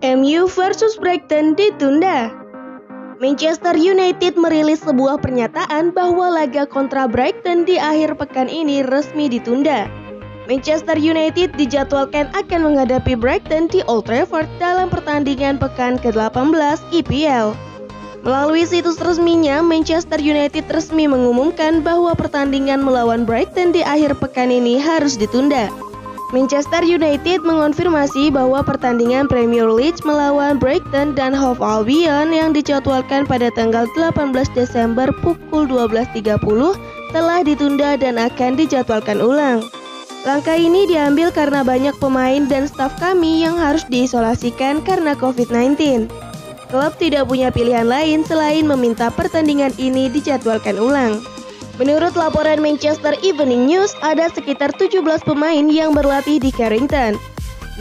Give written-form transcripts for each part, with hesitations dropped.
MU versus Brighton ditunda. Manchester United merilis sebuah pernyataan bahwa laga kontra Brighton di akhir pekan ini resmi ditunda. Manchester United dijadwalkan akan menghadapi Brighton di Old Trafford dalam pertandingan pekan ke-18 EPL. Melalui situs resminya, Manchester United resmi mengumumkan bahwa pertandingan melawan Brighton di akhir pekan ini harus ditunda. Manchester United mengonfirmasi bahwa pertandingan Premier League melawan Brighton dan Hove Albion yang dijadwalkan pada tanggal 18 Desember pukul 12.30 telah ditunda dan akan dijadwalkan ulang. Langkah ini diambil karena banyak pemain dan staf kami yang harus diisolasikan karena COVID-19. Klub tidak punya pilihan lain selain meminta pertandingan ini dijadwalkan ulang. Menurut laporan Manchester Evening News, ada sekitar 17 pemain yang berlatih di Carrington.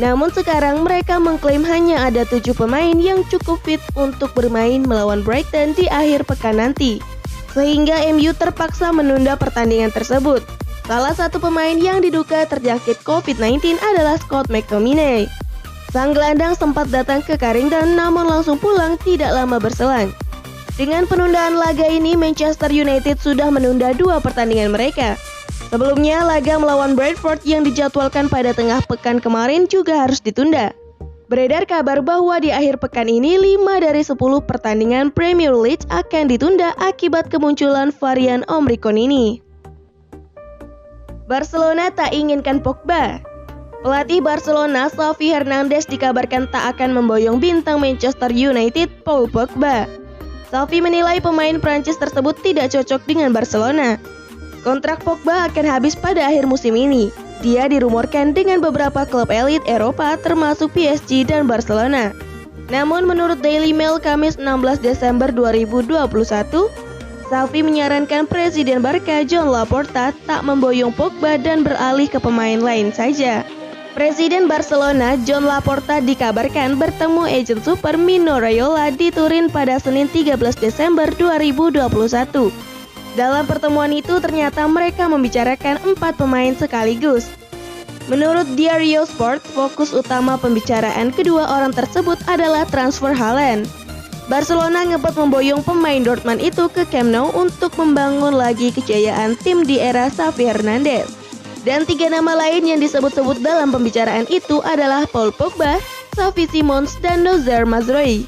Namun sekarang mereka mengklaim hanya ada 7 pemain yang cukup fit untuk bermain melawan Brighton di akhir pekan nanti. Sehingga MU terpaksa menunda pertandingan tersebut. Salah satu pemain yang diduga terjangkit COVID-19 adalah Scott McTominay. Sang gelandang sempat datang ke Carrington namun langsung pulang tidak lama berselang. Dengan penundaan laga ini, Manchester United sudah menunda 2 pertandingan mereka. Sebelumnya, laga melawan Brentford yang dijadwalkan pada tengah pekan kemarin juga harus ditunda. Beredar kabar bahwa di akhir pekan ini 5 dari 10 pertandingan Premier League akan ditunda akibat kemunculan varian Omicron ini. Barcelona tak inginkan Pogba. Pelatih Barcelona, Xavi Hernandez dikabarkan tak akan memboyong bintang Manchester United, Paul Pogba. Xavi menilai pemain Prancis tersebut tidak cocok dengan Barcelona. Kontrak Pogba akan habis pada akhir musim ini. Dia dirumorkan dengan beberapa klub elit Eropa termasuk PSG dan Barcelona. Namun menurut Daily Mail Kamis 16 Desember 2021, Xavi menyarankan Presiden Barca Joan Laporta tak memboyong Pogba dan beralih ke pemain lain saja. Presiden Barcelona, Joan Laporta dikabarkan bertemu agen super Mino Raiola di Turin pada Senin 13 Desember 2021. Dalam pertemuan itu ternyata mereka membicarakan 4 pemain sekaligus. Menurut Diario Sport, fokus utama pembicaraan kedua orang tersebut adalah transfer Haaland. Barcelona ngebet memboyong pemain Dortmund itu ke Camp Nou untuk membangun lagi kejayaan tim di era Xavi Hernandez. Dan 3 nama lain yang disebut-sebut dalam pembicaraan itu adalah Paul Pogba, Xavi Simons, dan Nozer Mazraoui.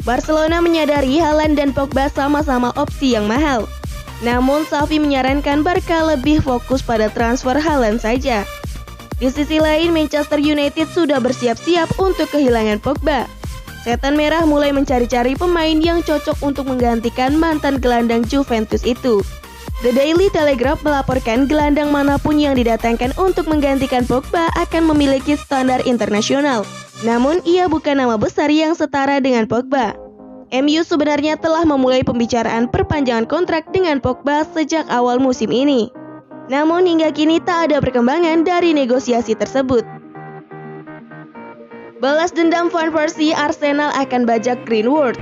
Barcelona menyadari Haaland dan Pogba sama-sama opsi yang mahal. Namun Xavi menyarankan Barca lebih fokus pada transfer Haaland saja. Di sisi lain, Manchester United sudah bersiap-siap untuk kehilangan Pogba. Setan Merah mulai mencari-cari pemain yang cocok untuk menggantikan mantan gelandang Juventus itu. The Daily Telegraph melaporkan gelandang manapun yang didatangkan untuk menggantikan Pogba akan memiliki standar internasional. Namun ia bukan nama besar yang setara dengan Pogba. MU sebenarnya telah memulai pembicaraan perpanjangan kontrak dengan Pogba sejak awal musim ini. Namun hingga kini tak ada perkembangan dari negosiasi tersebut. Balas dendam Van Persie, Arsenal akan bajak Greenwood.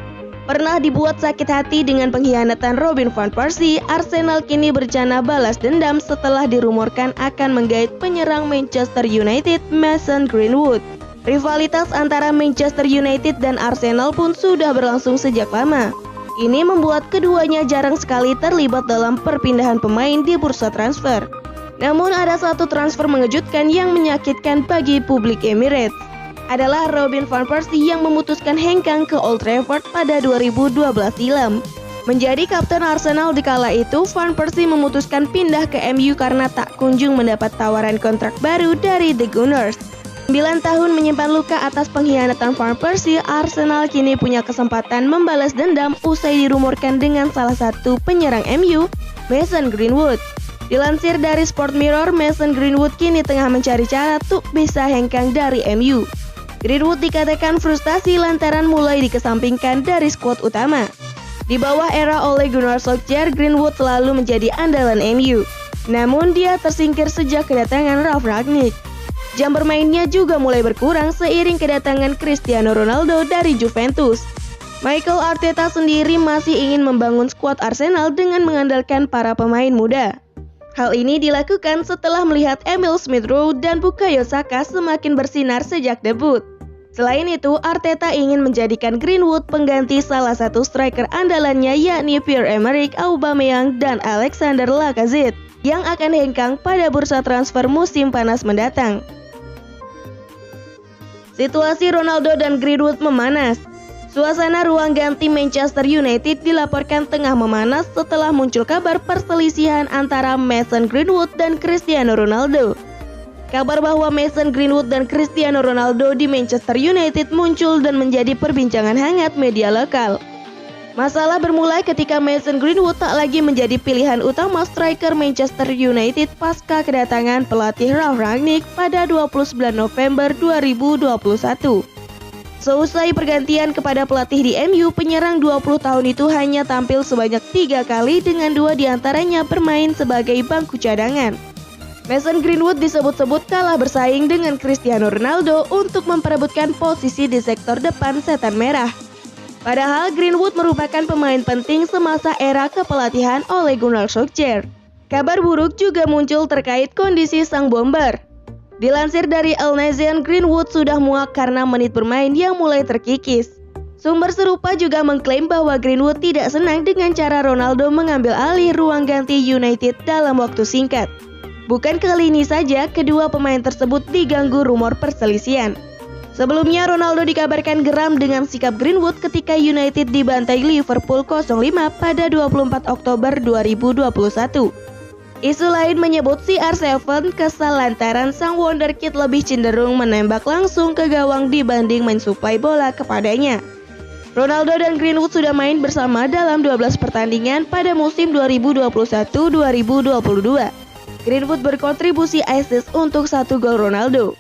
Pernah dibuat sakit hati dengan pengkhianatan Robin Van Persie, Arsenal kini berencana balas dendam setelah dirumorkan akan menggait penyerang Manchester United, Mason Greenwood. Rivalitas antara Manchester United dan Arsenal pun sudah berlangsung sejak lama. Ini membuat keduanya jarang sekali terlibat dalam perpindahan pemain di bursa transfer. Namun ada satu transfer mengejutkan yang menyakitkan bagi publik Emirates. Adalah Robin Van Persie yang memutuskan hengkang ke Old Trafford pada 2012 silam. Menjadi kapten Arsenal di kala itu, Van Persie memutuskan pindah ke MU karena tak kunjung mendapat tawaran kontrak baru dari The Gunners. 9 tahun menyimpan luka atas pengkhianatan Van Persie, Arsenal kini punya kesempatan membalas dendam usai dirumorkan dengan salah satu penyerang MU, Mason Greenwood. Dilansir dari Sport Mirror, Mason Greenwood kini tengah mencari cara untuk bisa hengkang dari MU. Greenwood dikatakan frustasi lantaran mulai dikesampingkan dari skuad utama. Di bawah era Ole Gunnar Solskjaer, Greenwood selalu menjadi andalan MU. Namun dia tersingkir sejak kedatangan Ralf Rangnick. Jam bermainnya juga mulai berkurang seiring kedatangan Cristiano Ronaldo dari Juventus. Mikel Arteta sendiri masih ingin membangun skuad Arsenal dengan mengandalkan para pemain muda. Hal ini dilakukan setelah melihat Emil Smith Rowe dan Bukayo Saka semakin bersinar sejak debut. Selain itu, Arteta ingin menjadikan Greenwood pengganti salah satu striker andalannya yakni Pierre-Emerick Aubameyang dan Alexander Lacazette yang akan hengkang pada bursa transfer musim panas mendatang. Situasi Ronaldo dan Greenwood memanas. Suasana ruang ganti Manchester United dilaporkan tengah memanas setelah muncul kabar perselisihan antara Mason Greenwood dan Cristiano Ronaldo. Kabar bahwa Mason Greenwood dan Cristiano Ronaldo di Manchester United muncul dan menjadi perbincangan hangat media lokal. Masalah bermulai ketika Mason Greenwood tak lagi menjadi pilihan utama striker Manchester United pasca kedatangan pelatih Ralf Rangnick pada 29 November 2021. Seusai pergantian kepada pelatih di MU, penyerang 20 tahun itu hanya tampil sebanyak 3 kali dengan 2 diantaranya bermain sebagai bangku cadangan. Mason Greenwood disebut-sebut kalah bersaing dengan Cristiano Ronaldo untuk memperebutkan posisi di sektor depan setan merah. Padahal Greenwood merupakan pemain penting semasa era kepelatihan Ole Gunnar Solskjaer. Kabar buruk juga muncul terkait kondisi sang bomber. Dilansir dari El Nazian, Greenwood sudah muak karena menit bermain yang mulai terkikis. Sumber serupa juga mengklaim bahwa Greenwood tidak senang dengan cara Ronaldo mengambil alih ruang ganti United dalam waktu singkat. Bukan kali ini saja kedua pemain tersebut diganggu rumor perselisihan. Sebelumnya Ronaldo dikabarkan geram dengan sikap Greenwood ketika United dibantai Liverpool 0-5 pada 24 Oktober 2021. Isu lain menyebut CR7 kesal lantaran sang wonderkid lebih cenderung menembak langsung ke gawang dibanding mensuplai bola kepadanya. Ronaldo dan Greenwood sudah main bersama dalam 12 pertandingan pada musim 2021-2022. Greenwood berkontribusi assist untuk 1 gol Ronaldo.